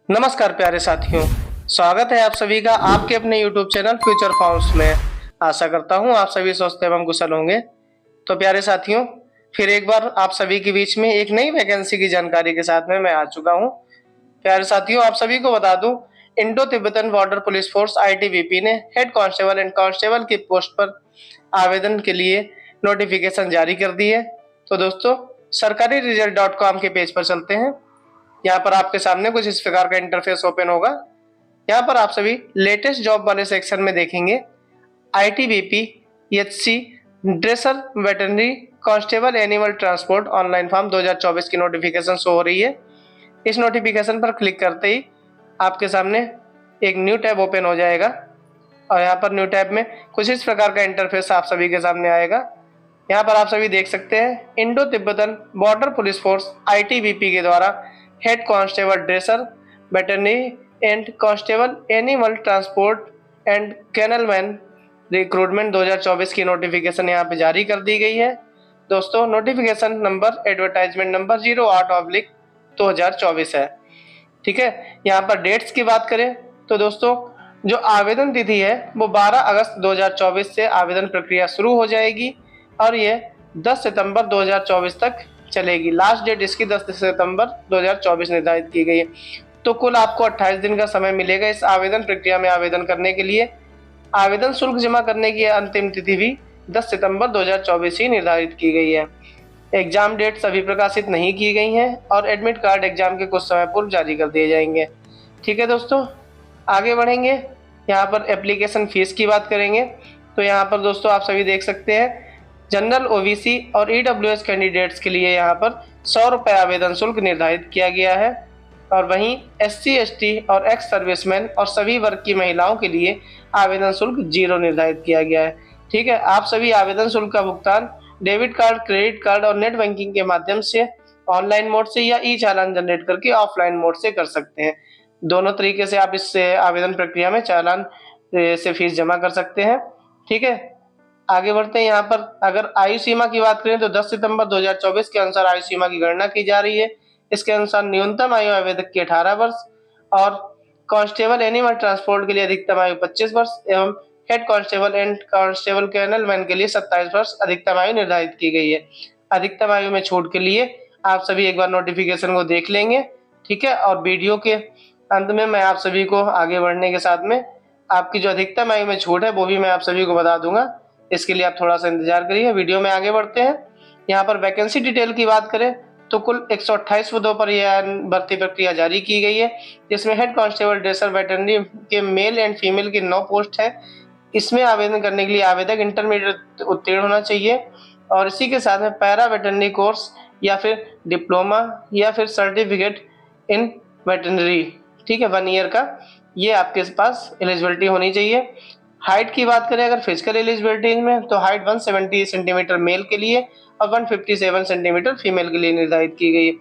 नमस्कार प्यारे साथियों, स्वागत है आप सभी का आपके अपने YouTube चैनल फ्यूचर फॉर्म्स में। आशा करता हूँ आप सभी स्वस्थ एवं कुशल होंगे। तो प्यारे साथियों, फिर एक बार आप सभी के बीच में एक नई वैकेंसी की जानकारी के साथ में मैं आ चुका हूँ। प्यारे साथियों, आप सभी को बता दूं, Indo Tibetan border police force ITBP ने हेड कांस्टेबल एंड कांस्टेबल की पोस्ट पर आवेदन के लिए नोटिफिकेशन जारी कर दी है। तो दोस्तों, सरकारी रिजल्ट.com के पेज पर चलते हैं। यहाँ पर आपके सामने कुछ इस प्रकार का इंटरफेस ओपन होगा। यहाँ पर आप सभी लेटेस्ट जॉब वाले सेक्शन में देखेंगे ITBP HC dresser veterinary constable animal transport online form 2024 की नोटिफिकेशन शो हो रही है। इस नोटिफिकेशन पर क्लिक करते ही आपके सामने एक न्यू टैब ओपन हो जाएगा और यहाँ पर न्यू टैब में कुछ इस प्रकार का इंटरफेस आप सभी के सामने आएगा। यहाँ पर आप सभी देख सकते हैं Indo Tibetan border police force ITBP के द्वारा head constable dresser veterinary and constable animal transport and kennelman recruitment 2024 की नोटिफिकेशन यहाँ पे जारी कर दी गई है। दोस्तों, नोटिफिकेशन नंबर एडवर्टाइजमेंट नंबर 08/2024 है। ठीक है, यहाँ पर डेट्स की बात करें तो दोस्तों, जो आवेदन तिथि है वो 12 अगस्त 2024 से आवेदन प्रक्रिया शुरू हो जाएगी और ये 10 सितंबर 2024 तक चलेगी। लास्ट डेट इसकी 10 सितंबर 2024 निर्धारित की गई है। तो कुल आपको 28 दिन का समय मिलेगा इस आवेदन प्रक्रिया में आवेदन करने के लिए। आवेदन शुल्क जमा करने की अंतिम तिथि भी 10 सितंबर 2024 ही निर्धारित की गई है। एग्जाम डेट सभी प्रकाशित नहीं की गई हैं और एडमिट कार्ड एग्जाम के कुछ समय पूर्व जारी कर दिए जाएंगे। ठीक है दोस्तों, आगे बढ़ेंगे। यहाँ पर एप्लीकेशन फीस की बात करेंगे तो यहाँ पर दोस्तों आप सभी देख सकते हैं जनरल OBC और EWS कैंडिडेट्स के लिए यहाँ पर 100 रुपये आवेदन शुल्क निर्धारित किया गया है और वहीं SC ST और एक्स सर्विसमैन और सभी वर्ग की महिलाओं के लिए आवेदन शुल्क 0 निर्धारित किया गया है। ठीक है, आप सभी आवेदन शुल्क का भुगतान डेबिट कार्ड, क्रेडिट कार्ड और नेट बैंकिंग के माध्यम से ऑनलाइन मोड से या ई चालान जनरेट करके ऑफलाइन मोड से कर सकते हैं। दोनों तरीके से आप इस आवेदन प्रक्रिया में चालान से फीस जमा कर सकते हैं। ठीक है, आगे बढ़ते हैं। यहाँ पर अगर आयु सीमा की बात करें तो 10 सितंबर 2024 के अनुसार आयु सीमा की गणना की जा रही है। इसके अनुसार न्यूनतम आयु आवेदक की 18 वर्ष और कांस्टेबल एनिमल ट्रांसपोर्ट के लिए अधिकतम आयु 25 वर्ष एवं हेड कांस्टेबल एंड कांस्टेबल कैनलमैन के लिए 27 वर्ष अधिकतम आयु निर्धारित की गई है। अधिकतम आयु में छूट के लिए आप सभी एक बार नोटिफिकेशन को देख लेंगे। ठीक है, और वीडियो के अंत में मैं आप सभी को आगे बढ़ने के साथ में आपकी जो अधिकतम आयु में छूट है वो भी मैं आप सभी को बता दूंगा। इसके लिए आप थोड़ा सा इंतजार करिए। वीडियो में आगे बढ़ते हैं। यहाँ पर वैकेंसी डिटेल की बात करें तो कुल 128 पदों पर यह भर्ती प्रक्रिया जारी की गई है, जिसमें हेड कांस्टेबल ड्रेसर वेटरनरी के मेल एंड फीमेल की 9 पोस्ट है। इसमें आवेदन करने के लिए आवेदक इंटरमीडिएट उत्तीर्ण होना चाहिए और इसी के साथ में पैरा वेटरनरी कोर्स या फिर डिप्लोमा या फिर सर्टिफिकेट इन वेटरनरी, ठीक है, 1 ईयर का, ये आपके पास एलिजिबिलिटी होनी चाहिए। हाइट की बात करें अगर फिजिकल एलिजिबिलिटी में तो हाइट 170 सेंटीमीटर मेल के लिए और 157 सेंटीमीटर फीमेल के लिए निर्धारित की गई है।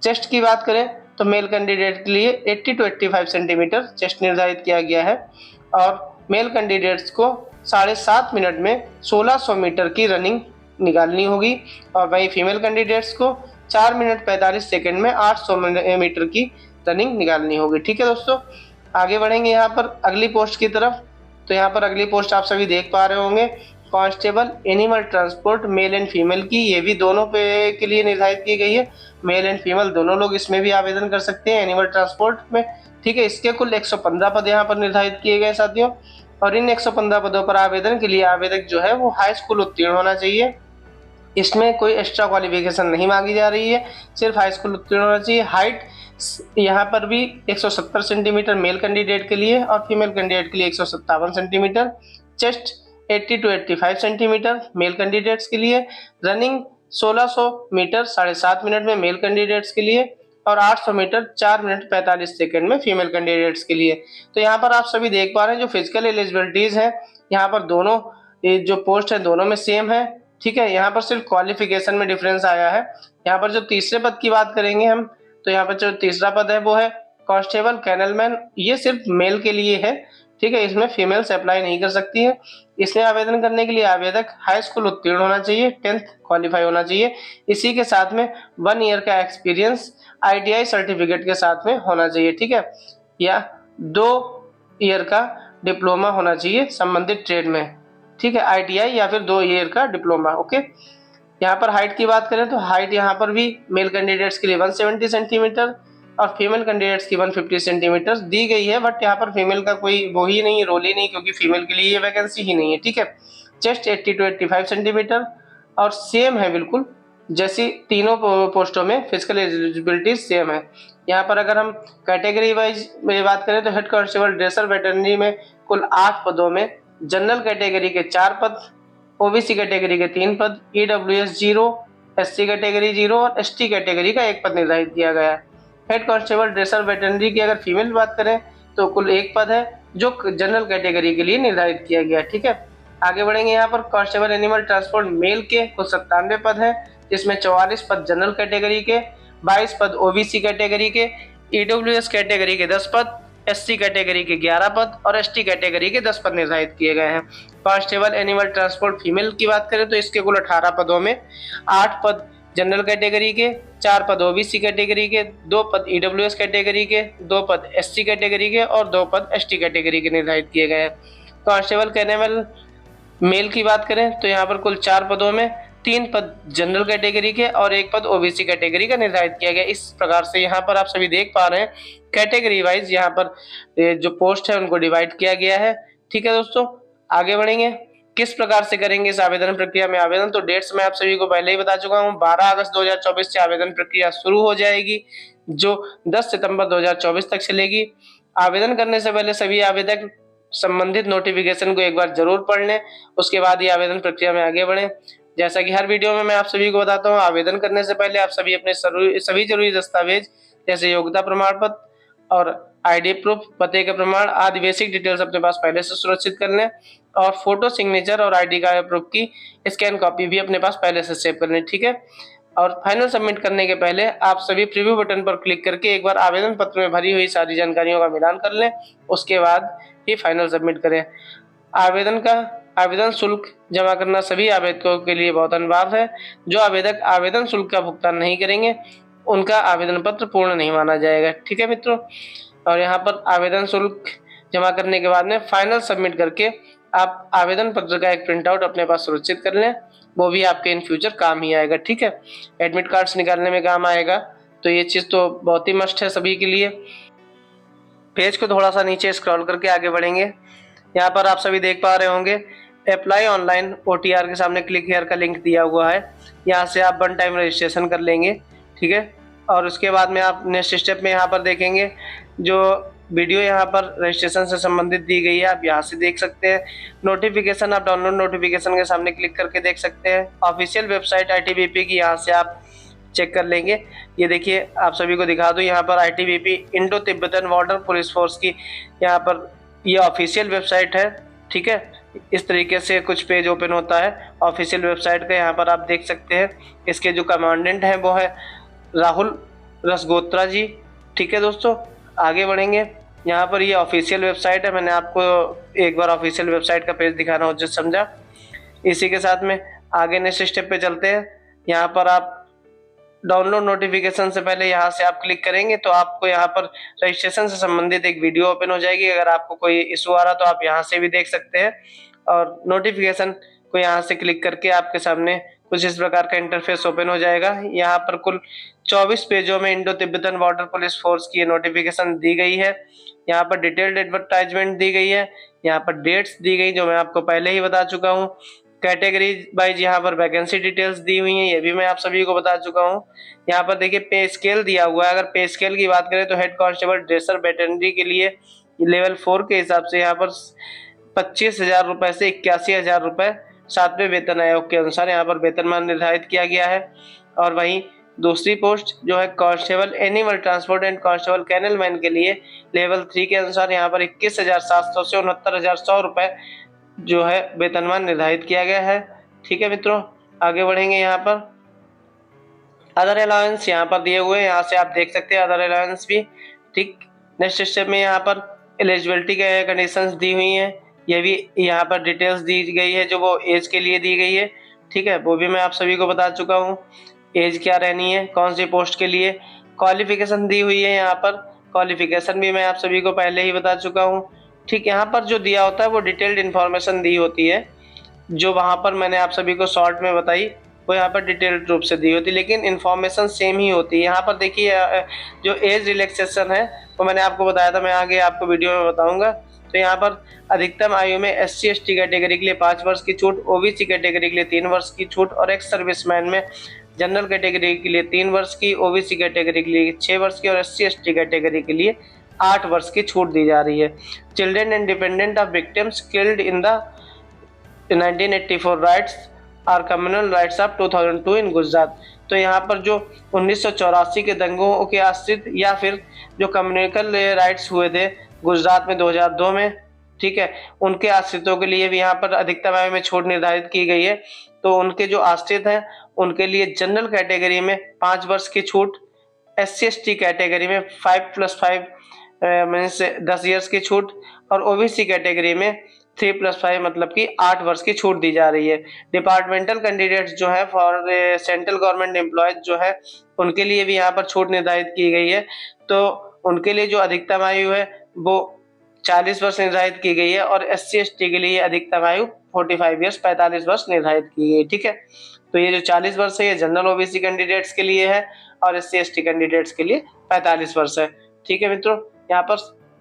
चेस्ट की बात करें तो मेल कैंडिडेट के लिए 80 to 85 सेंटीमीटर चेस्ट निर्धारित किया गया है और मेल कैंडिडेट्स को 7.5 मिनट में 1600 मीटर की रनिंग निकालनी होगी और वहीं फीमेल कैंडिडेट्स को 4 मिनट 45 सेकेंड में 800 मीटर की रनिंग निकालनी होगी। ठीक है दोस्तों, आगे बढ़ेंगे यहाँ पर अगली पोस्ट की तरफ। तो यहाँ पर अगली पोस्ट आप सभी देख पा रहे होंगे constable animal transport male and female की, ये भी दोनों पे के लिए निर्धारित की गई है। मेल एंड फीमेल दोनों लोग इसमें भी आवेदन कर सकते हैं एनिमल ट्रांसपोर्ट में। ठीक है, इसके कुल 115 पद यहाँ पर निर्धारित किए गए साथियों और इन 115 पदों पर आवेदन के लिए आवेदक जो है वो हाई स्कूल उत्तीर्ण होना चाहिए। इसमें कोई एक्स्ट्रा क्वालिफिकेशन नहीं मांगी जा रही है, सिर्फ हाई स्कूल उत्तीर्ण होना चाहिए। हाइट यहाँ पर भी 170 सेंटीमीटर मेल कैंडिडेट के लिए और फीमेल कैंडिडेट के लिए 157 centimetre. Chest 80 to 85 centimetre male candidates के लिए। रनिंग 1600 मीटर 7.5 मिनट में मेल कैंडिडेट्स के लिए और 800 मीटर 4 मिनट 45 सेकेंड में फीमेल कैंडिडेट्स के लिए। तो यहाँ पर आप सभी देख पा रहे हैं जो फिजिकल एलिजिबिलिटीज है यहाँ पर दोनों जो पोस्ट है दोनों में सेम है। ठीक है, यहाँ पर सिर्फ क्वालिफिकेशन में डिफरेंस आया है। यहाँ पर जो तीसरे पद की बात करेंगे हम तो यहाँ पर जो तीसरा पद है वो है कांस्टेबल कैनलमैन, ये सिर्फ मेल के लिए है। ठीक है, इसमें फीमेल्स अप्लाई नहीं कर सकती है। इसमें आवेदन करने के लिए आवेदक हाई स्कूल उत्तीर्ण होना चाहिए, 10th क्वालिफाई होना चाहिए। इसी के साथ में 1 ईयर का एक्सपीरियंस ITI सर्टिफिकेट के साथ में होना चाहिए, ठीक है, या 2 ईयर का डिप्लोमा होना चाहिए संबंधित ट्रेड में, ठीक है, ITI या फिर 2 ईयर का डिप्लोमा। ओके, यहाँ पर हाइट की बात करें तो हाइट यहाँ पर भी मेल कैंडिडेट्स के लिए 170 सेंटीमीटर और फीमेल कैंडिडेट्स की 150 सेंटीमीटर दी गई है, बट यहाँ पर फीमेल का कोई वो ही नहीं, रोल ही नहीं, क्योंकि फीमेल के लिए ये वैकेंसी ही नहीं है, ठीक है। चेस्ट 80 to 85 सेंटीमीटर और सेम है बिल्कुल जैसी तीनों पोस्टों में फिजिकल एलिजिबिलिटी सेम है। यहाँ पर अगर हम कैटेगरी वाइज में बात करें तो हेड कांस्टेबल ड्रेसर वेटरनरी में कुल 8 पदों में जनरल कैटेगरी के 4 पद, ओबीसी कैटेगरी के 3 पद, EWS 0, SC कैटेगरी 0 और ST कैटेगरी का 1 पद निर्धारित किया गया है। हेड कांस्टेबल ड्रेसर वेटरनरी की अगर फीमेल बात करें तो कुल 1 पद है जो जनरल कैटेगरी के लिए निर्धारित किया गया है, ठीक है। आगे बढ़ेंगे, यहाँ पर कांस्टेबल एनिमल ट्रांसपोर्ट मेल के कुल 97 पद है, जिसमें 44 पद जनरल कैटेगरी के, 22 पद ओबीसी कैटेगरी के, EWS कैटेगरी के 10 पद, SC कैटेगरी के 11 पद और ST कैटेगरी के 10 पद निर्धारित किए गए हैं। कांस्टेबल एनिमल ट्रांसपोर्ट फीमेल की बात करें तो इसके कुल 18 पदों में 8 पद जनरल कैटेगरी के, 4 पद ओबीसी कैटेगरी के, 2 पद EWS कैटेगरी के, 2 पद SC कैटेगरी के और 2 पद ST कैटेगरी के निर्धारित किए गए हैं। कांस्टेबल कैनिवल मेल की बात करें तो यहाँ पर कुल 4 पदों में 3 पद जनरल कैटेगरी के और 1 पद ओबीसी कैटेगरी का निर्धारित किया गया। इस प्रकार से यहाँ पर आप सभी देख पा रहे हैं कैटेगरी वाइज यहाँ पर जो पोस्ट है उनको डिवाइड किया गया है, ठीक है दोस्तों। आगे बढ़ेंगे, किस प्रकार से करेंगे इस आवेदन प्रक्रिया में आवेदन, तो डेट्स मैं आप सभी को पहले ही बता चुका हूँ। 12 अगस्त 2024 से आवेदन प्रक्रिया शुरू हो जाएगी जो 10 सितंबर 2024 तक चलेगी। आवेदन करने से पहले सभी आवेदक संबंधित नोटिफिकेशन को एक बार जरूर पढ़ लें, उसके बाद ही आवेदन प्रक्रिया में आगे बढ़ें। जैसा कि हर वीडियो में मैं आप सभी को बताता हूँ, आवेदन करने से पहले आप सभी अपने सभी जरूरी दस्तावेज जैसे योग्यता प्रमाण पत्र और ID प्रूफ, पते का प्रमाण आदि बेसिक डिटेल्स अपने पास पहले से सुरक्षित कर लें और फोटो, सिग्नेचर और ID कार्ड प्रूफ की स्कैन कॉपी भी अपने पास पहले से सेव कर लें, ठीक है। और फाइनल सबमिट करने के पहले आप सभी प्रीव्यू बटन पर क्लिक करके एक बार आवेदन पत्र में भरी हुई सारी जानकारियों का मिलान कर लें, उसके बाद ही फाइनल सबमिट करें। आवेदन शुल्क जमा करना सभी आवेदकों के लिए बहुत अनिवार्य है। जो आवेदक आवेदन शुल्क का भुगतान नहीं करेंगे उनका आवेदन पत्र पूर्ण नहीं माना जाएगा, ठीक है मित्रों। और यहाँ पर आवेदन शुल्क जमा करने के बाद में फाइनल सबमिट करके आप आवेदन पत्र का एक प्रिंट आउट अपने पास सुरक्षित कर लें, वो भी आपके इन फ्यूचर काम ही आएगा, ठीक है। एडमिट कार्ड्स निकालने में काम आएगा, तो ये चीज़ तो बहुत ही मस्ट है सभी के लिए। पेज को थोड़ा सा नीचे स्क्रॉल करके आगे बढ़ेंगे, यहाँ पर आप सभी देख पा रहे होंगे अप्लाई ऑनलाइन OTR के सामने क्लिक हियर का लिंक दिया हुआ है, यहाँ से आप 1 टाइम रजिस्ट्रेशन कर लेंगे, ठीक है। और उसके बाद में आप नेक्स्ट स्टेप में यहाँ पर देखेंगे जो वीडियो यहाँ पर रजिस्ट्रेशन से संबंधित दी गई है, आप यहाँ से देख सकते हैं। नोटिफिकेशन, आप डाउनलोड नोटिफिकेशन के सामने क्लिक करके देख सकते हैं। ऑफिशियल वेबसाइट ITBP की यहाँ से आप चेक कर लेंगे। ये देखिए आप सभी को दिखा दूँ, यहाँ पर ITBP Indo Tibetan border police force की यहाँ पर ये ऑफिशियल वेबसाइट है, ठीक है। इस तरीके से कुछ पेज ओपन होता है ऑफिशियल वेबसाइट का, यहाँ पर आप देख सकते हैं। इसके जो कमांडेंट हैं वो है राहुल रसगोत्रा जी, ठीक है दोस्तों। आगे बढ़ेंगे, यहाँ पर ये ऑफिशियल वेबसाइट है, मैंने आपको एक बार ऑफिशियल वेबसाइट का पेज दिखाना उचित समझा। इसी के साथ में आगे नेक्स्ट स्टेप पे चलते हैं। यहाँ पर आप डाउनलोड नोटिफिकेशन से पहले यहाँ से आप क्लिक करेंगे तो आपको यहाँ पर रजिस्ट्रेशन से संबंधित एक वीडियो ओपन हो जाएगी। अगर आपको कोई इशू आ रहा तो आप यहाँ से भी देख सकते हैं। और नोटिफिकेशन को यहाँ से क्लिक करके आपके सामने कुछ इस प्रकार का इंटरफेस ओपन हो जाएगा। यहाँ पर कुल 24 पेजों में Indo Tibetan border police force की नोटिफिकेशन दी गई है। यहाँ पर डिटेल्ड एडवर्टाइजमेंट दी गई है, यहाँ पर डेट्स दी गई जो मैं आपको पहले ही बता चुका हूँ। कैटेगरी वाइज यहाँ पर वैकेंसी डिटेल्स दी हुई हैं, ये भी मैं आप सभी को बता चुका हूँ। यहाँ पर देखिए पे स्केल दिया हुआ है। अगर पे स्केल की बात करें तो हेड कांस्टेबल ड्रेसर वेटरनरी के लिए लेवल 4 के हिसाब से यहाँ पर 25,000 रुपये से 81,000 रुपये 7वें वेतन आयोग के अनुसार यहाँ पर वेतनमान निर्धारित किया गया है। और वहीं दूसरी पोस्ट जो है constable animal transport and constable canal man के लिए लेवल 3 के अनुसार यहाँ पर 21,700 से 69,100 रुपये जो है वेतनमान निर्धारित किया गया है, ठीक है मित्रों। आगे बढ़ेंगे, यहाँ पर अदर अलाउंस यहाँ पर दिए हुए हैं, यहाँ से आप देख सकते हैं अदर अलाउंस भी, ठीक। नेक्स्ट स्टेप में यहाँ पर एलिजिबिलिटी के कंडीशंस दी हुई हैं, ये भी यहाँ पर डिटेल्स दी गई है जो वो एज के लिए दी गई है, ठीक है, वो भी मैं आप सभी को बता चुका हूँ। एज क्या रहनी है, कौन सी पोस्ट के लिए, क्वालिफिकेशन दी हुई है यहाँ पर, क्वालिफिकेशन भी मैं आप सभी को पहले ही बता चुका हूँ। ठीक, यहाँ पर जो दिया होता है वो डिटेल्ड इन्फॉर्मेशन दी होती है, जो वहाँ पर मैंने आप सभी को शॉर्ट में बताई वो यहाँ पर डिटेल्ड रूप से दी होती है, लेकिन इन्फॉर्मेशन सेम ही होती है। यहाँ पर देखिए जो एज रिलैक्सेशन है वो मैंने आपको बताया था, मैं आगे आपको वीडियो में बताऊंगा। तो यहाँ पर अधिकतम आयु में SC/ST कैटेगरी के लिए 5 वर्ष की छूट, OBC कैटेगरी के लिए 3 वर्ष की छूट और एक्स सर्विसमैन में जनरल कैटेगरी के लिए 3 वर्ष की, OBC कैटेगरी के लिए 6 वर्ष की और SC/ST कैटेगरी के लिए 8 वर्ष की छूट दी जा रही है। Children and dependent of victims killed in the 1984 riots or communal riots of 2002 in Gujarat. तो यहाँ पर जो 1984 के दंगों के आश्रित या फिर जो कम्युनिकल राइट्स हुए थे गुजरात में 2002 में, ठीक है, उनके आश्रितों के लिए भी यहाँ पर अधिकतम आयु में छूट निर्धारित की गई है। तो उनके जो आश्रित हैं उनके लिए जनरल कैटेगरी में 5 वर्ष की छूट, SC/ST कैटेगरी में 5+5 मीन्स 10 ईयर्स की छूट और OBC कैटेगरी में 3+5 मतलब कि 8 वर्ष की छूट दी जा रही है। डिपार्टमेंटल कैंडिडेट्स जो है फॉर सेंट्रल गवर्नमेंट एम्प्लॉयज जो है उनके लिए भी यहाँ पर छूट निर्धारित की गई है। तो उनके लिए जो अधिकतम आयु है वो 40 वर्ष निर्धारित की गई है और SC/ST के लिए अधिकतम आयु 45 ईयर्स 45 वर्ष निर्धारित की गई, ठीक है। तो ये जो 40 वर्ष है ये जनरल OBC कैंडिडेट्स के लिए है और SC/ST कैंडिडेट्स के लिए 45 वर्ष है, ठीक है मित्रों। यहाँ पर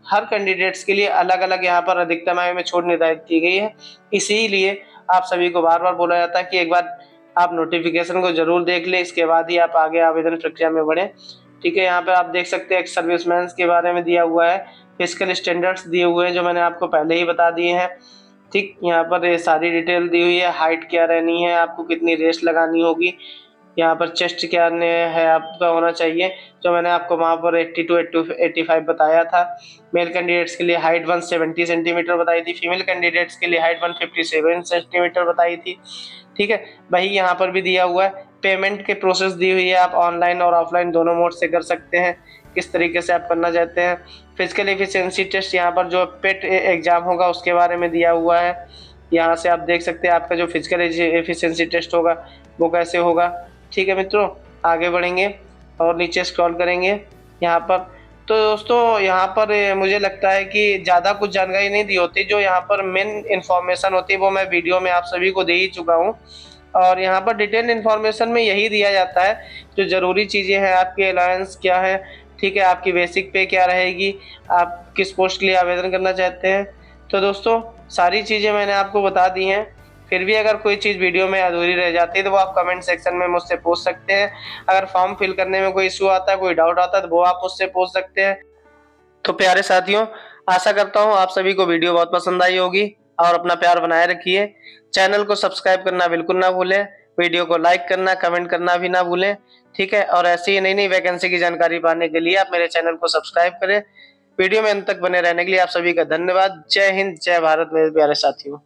हर कैंडिडेट्स के लिए अलग अलग यहाँ पर अधिकतम आयु में छूट निर्धारित की गई है, इसीलिए आप सभी को बार बार बोला जाता है कि एक बार आप नोटिफिकेशन को जरूर देख लें, इसके बाद ही आप आगे आवेदन प्रक्रिया में बढ़ें, ठीक है। यहाँ पर आप देख सकते हैं एक्स सर्विसमैन के बारे में दिया हुआ है, फिजिकल स्टैंडर्ड्स दिए हुए हैं जो मैंने आपको पहले ही बता दिए हैं, ठीक। यहाँ पर ये सारी डिटेल दी हुई है, हाइट क्या रहनी है, आपको कितनी रेस्ट लगानी होगी, यहाँ पर चेस्ट क्या है आपका होना चाहिए, जो मैंने आपको वहाँ पर 80 to 85 बताया था। मेल कैंडिडेट्स के लिए हाइट 170 सेंटीमीटर बताई थी, फीमेल कैंडिडेट्स के लिए हाइट 157 सेंटीमीटर बताई थी, ठीक है। वही यहाँ पर भी दिया हुआ है, पेमेंट के प्रोसेस दी हुई है, आप ऑनलाइन और ऑफलाइन दोनों मोड से कर सकते हैं, किस तरीके से आप करना चाहते हैं। फिजिकल एफिशिएंसी टेस्ट यहाँ पर जो पेट एग्जाम होगा उसके बारे में दिया हुआ है, यहाँ से आप देख सकते हैं आपका जो फिजिकल एफिशिएंसी टेस्ट होगा वो कैसे होगा, ठीक है मित्रों। आगे बढ़ेंगे और नीचे स्क्रॉल करेंगे यहाँ पर। तो दोस्तों यहाँ पर मुझे लगता है कि ज़्यादा कुछ जानकारी नहीं दी होती, जो यहाँ पर मेन इन्फॉर्मेशन होती है वो मैं वीडियो में आप सभी को दे ही चुका हूँ। और यहाँ पर डिटेल इन्फॉर्मेशन में यही दिया जाता है जो ज़रूरी चीज़ें हैं, आपके अलाउंस क्या है, ठीक है, आपकी बेसिक पे क्या रहेगी, आप किस पोस्ट के लिए आवेदन करना चाहते हैं। तो दोस्तों सारी चीज़ें मैंने आपको बता दी हैं, फिर भी अगर कोई चीज़ वीडियो में अधूरी रह जाती है तो वो आप कमेंट सेक्शन में मुझसे पूछ सकते हैं। अगर फॉर्म फिल करने में कोई इशू आता है, कोई डाउट आता है तो वो आप मुझसे पूछ सकते हैं। तो प्यारे साथियों, आशा करता हूँ आप सभी को वीडियो बहुत पसंद आई होगी और अपना प्यार बनाए रखिए। चैनल को सब्सक्राइब करना बिल्कुल ना भूलें, वीडियो को लाइक करना, कमेंट करना भी ना भूलें, ठीक है। और ऐसी ही नई नई वैकेंसी की जानकारी पाने के लिए आप मेरे चैनल को सब्सक्राइब करें। वीडियो में अंत तक बने रहने के लिए आप सभी का धन्यवाद। जय हिंद, जय भारत मेरे प्यारे साथियों।